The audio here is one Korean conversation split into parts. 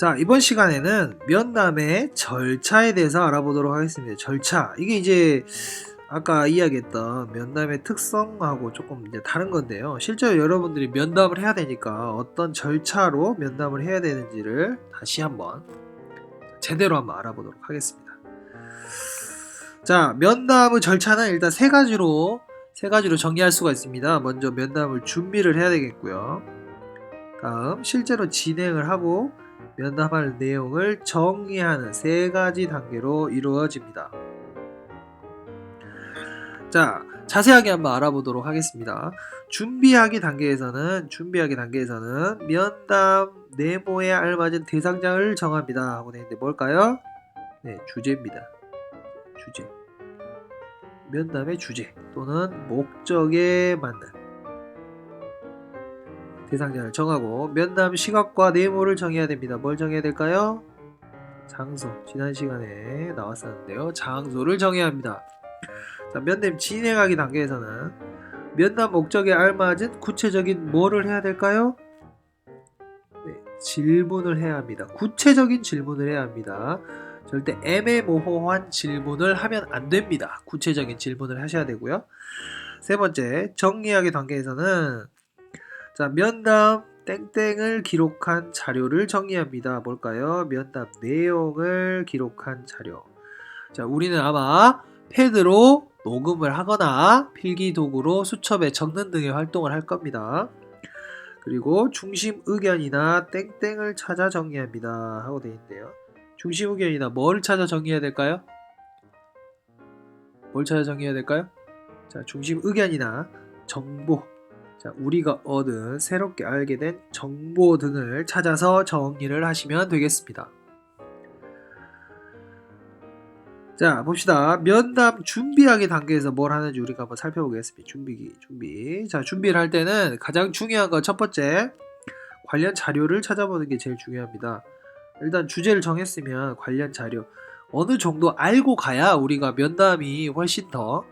자, 이번 시간에는 면담의 절차에 대해서 알아보도록 하겠습니다. 절차. 이게 이제 아까 이야기했던 면담의 특성하고 조금 이제 다른 건데요. 실제로 여러분들이 면담을 해야 되니까 어떤 절차로 면담을 해야 되는지를 다시 한번 제대로 한번 알아보도록 하겠습니다. 자, 면담의 절차는 일단 세 가지로 정리할 수가 있습니다. 먼저 면담을 준비를 해야 되겠고요. 다음 실제로 진행을 하고 면담할 내용을 정리하는 세 가지 단계로 이루어집니다. 자, 자세하게 한번 알아보도록 하겠습니다. 준비하기 단계에서는 면담 내모에 알맞은 대상자를 정합니다 하고 되는데 뭘까요? 네, 주제입니다. 주제. 면담의 주제 또는 목적에 맞는 대상자를 정하고 면담 시각과 내모를 정해야 됩니다. 뭘 정해야 될까요? 장소. 지난 시간에 나왔었는데요. 장소를 정해야 합니다. 자, 면담 진행하기 단계에서는 면담 목적에 알맞은 구체적인 뭐를 해야 될까요? 네, 질문을 해야 합니다. 구체적인 질문을 해야 합니다. 절대 애매모호한 질문을 하면 안 됩니다. 구체적인 질문을 하셔야 되고요. 세 번째, 정리하기 단계에서는 자, 면담 땡땡을 기록한 자료를 정리합니다. 뭘까요? 면담 내용을 기록한 자료. 자, 우리는 아마 패드로 녹음을 하거나 필기도구로 수첩에 적는 등의 활동을 할 겁니다. 그리고 중심 의견이나 땡땡을 찾아 정리합니다 하고 되어 있는데요. 중심 의견이나 뭘 찾아 정리해야 될까요? 뭘 찾아 정리해야 될까요? 자, 중심 의견이나 정보, 자, 우리가 얻은 새롭게 알게 된 정보 등을 찾아서 정리를 하시면 되겠습니다. 자, 봅시다. 면담 준비하기 단계에서 뭘 하는지 우리가 한번 살펴보겠습니다. 준비. 자, 준비를 할 때는 가장 중요한 건 첫 번째, 관련 자료를 찾아보는 게 제일 중요합니다. 일단 주제를 정했으면 관련 자료 어느 정도 알고 가야 우리가 면담이 훨씬 더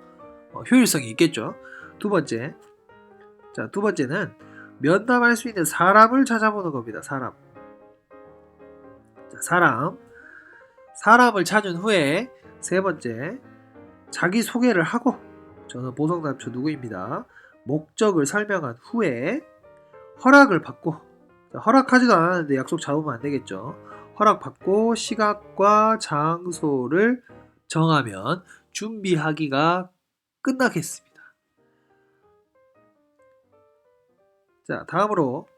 효율성이 있겠죠. 두 번째는 면담할 수 있는 사람을 찾아보는 겁니다. 사람. 자, 사람을 찾은 후에 세 번째, 자기 소개를 하고 저는 보성남초 누구입니다. 목적을 설명한 후에 허락을 받고, 허락하지도 않았는데 약속 잡으면 안 되겠죠. 허락받고 시각과 장소를 정하면 준비하기가 끝나겠습니다. 자, 다음으로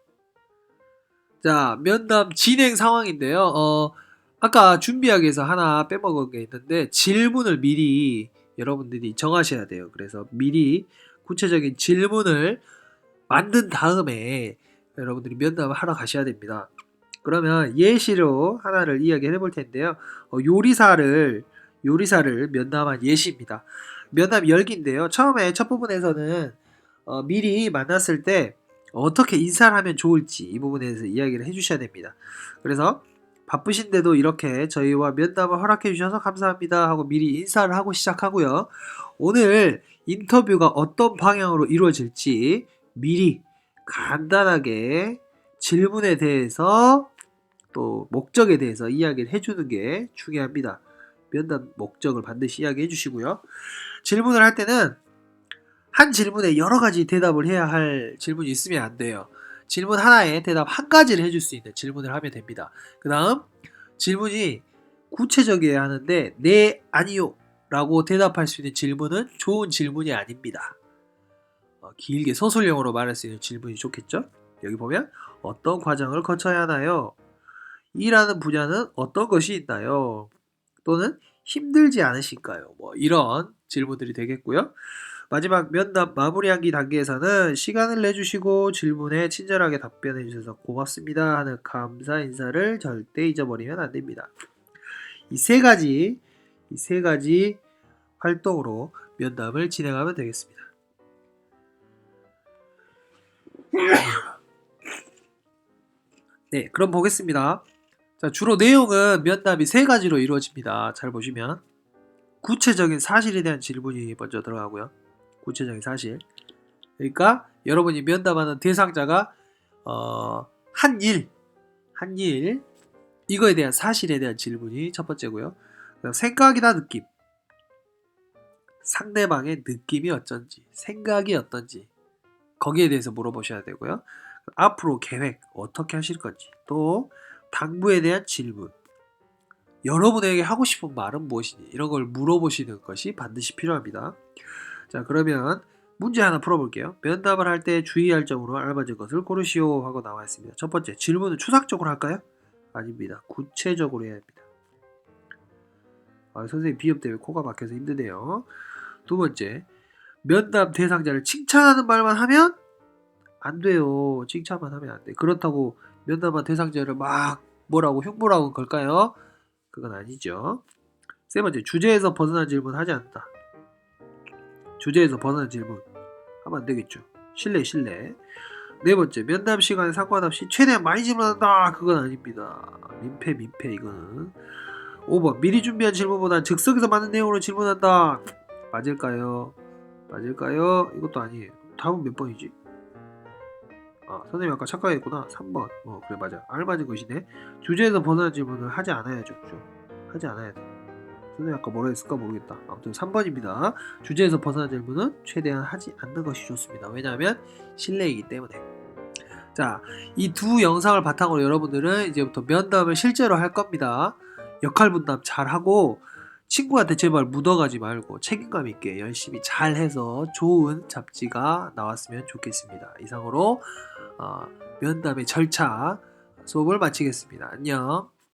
자, 면담 진행 상황인데요. 아까 준비하기 위해서 하나 빼먹은 게 있는데 질문을 미리 여러분들이 정하셔야 돼요. 그래서 미리 구체적인 질문을 만든 다음에 여러분들이 면담을 하러 가셔야 됩니다. 그러면 예시로 하나를 이야기해 볼 텐데요. 요리사를 면담한 예시입니다. 면담 열기인데요. 처음에 첫 부분에서는 미리 만났을 때 어떻게 인사를 하면 좋을지 이 부분에 대해서 이야기를 해주셔야 됩니다. 그래서 바쁘신데도 이렇게 저희와 면담을 허락해 주셔서 감사합니다 하고 미리 인사를 하고 시작하고요. 오늘 인터뷰가 어떤 방향으로 이루어질지 미리 간단하게 질문에 대해서 또 목적에 대해서 이야기를 해주는 게 중요합니다. 면담 목적을 반드시 이야기해 주시고요. 질문을 할 때는 한 질문에 여러 가지 대답을 해야 할 질문이 있으면 안 돼요. 질문 하나에 대답 한 가지를 해줄 수 있는 질문을 하면 됩니다. 그 다음 질문이 구체적이어야 하는데 네, 아니요 라고 대답할 수 있는 질문은 좋은 질문이 아닙니다. 길게 서술형으로 말할 수 있는 질문이 좋겠죠? 여기 보면 어떤 과정을 거쳐야 하나요? 일하는 분야는 어떤 것이 있나요? 또는 힘들지 않으실까요? 뭐 이런 질문들이 되겠고요. 마지막 면담 마무리하기 단계에서는 시간을 내주시고 질문에 친절하게 답변해 주셔서 고맙습니다 하는 감사 인사를 절대 잊어버리면 안 됩니다. 이 세 가지 활동으로 면담을 진행하면 되겠습니다. 네, 그럼 보겠습니다. 자, 주로 내용은 면담이 세 가지로 이루어집니다. 잘 보시면 구체적인 사실에 대한 질문이 먼저 들어가고요. 구체적인 사실. 그러니까 여러분이 면담하는 대상자가 한 일, 이거에 대한 사실에 대한 질문이 첫 번째고요. 생각이나 느낌. 상대방의 느낌이 어쩐지, 생각이 어떤지 거기에 대해서 물어보셔야 되고요. 앞으로 계획 어떻게 하실 건지, 또 당부에 대한 질문, 여러분에게 하고 싶은 말은 무엇이니 이런 걸 물어보시는 것이 반드시 필요합니다. 자, 그러면 문제 하나 풀어볼게요. 면담을 할 때 주의할 점으로 알맞은 것을 고르시오 하고 나와 있습니다. 첫 번째, 질문은 추상적으로 할까요? 아닙니다. 구체적으로 해야 합니다. 선생님 비염 때문에 코가 막혀서 힘드네요. 두 번째, 면담 대상자를 칭찬하는 말만 하면 안 돼요. 칭찬만 하면 안 돼. 그렇다고 면담한 대상자를 막 뭐라고 흉보라고 한 걸까요? 그건 아니죠. 세 번째, 주제에서 벗어난 질문 하지 않는다. 주제에서 벗어난 질문 하면 안 되겠죠. 실례. 네 번째, 면담 시간에 상관없이 최대한 많이 질문한다. 그건 아닙니다. 민폐 이거는. 5번, 미리 준비한 질문보다는 즉석에서 맞는 내용으로 질문한다. 맞을까요? 이것도 아니에요. 답은 몇 번이지? 선생님 아까 착각했구나. 3번. 그래 맞아. 알맞은 것이네. 주제에서 벗어난 질문을 하지 않아야죠. 하지 않아야 돼. 선생님 아까 뭐라 했을까 모르겠다. 아무튼 3번입니다. 주제에서 벗어난 질문은 최대한 하지 않는 것이 좋습니다. 왜냐하면 실례이기 때문에. 자, 이 두 영상을 바탕으로 여러분들은 이제부터 면담을 실제로 할 겁니다. 역할 분담 잘하고 친구한테 제발 묻어가지 말고 책임감 있게 열심히 잘해서 좋은 잡지가 나왔으면 좋겠습니다. 이상으로 면담의 절차 수업을 마치겠습니다. 안녕.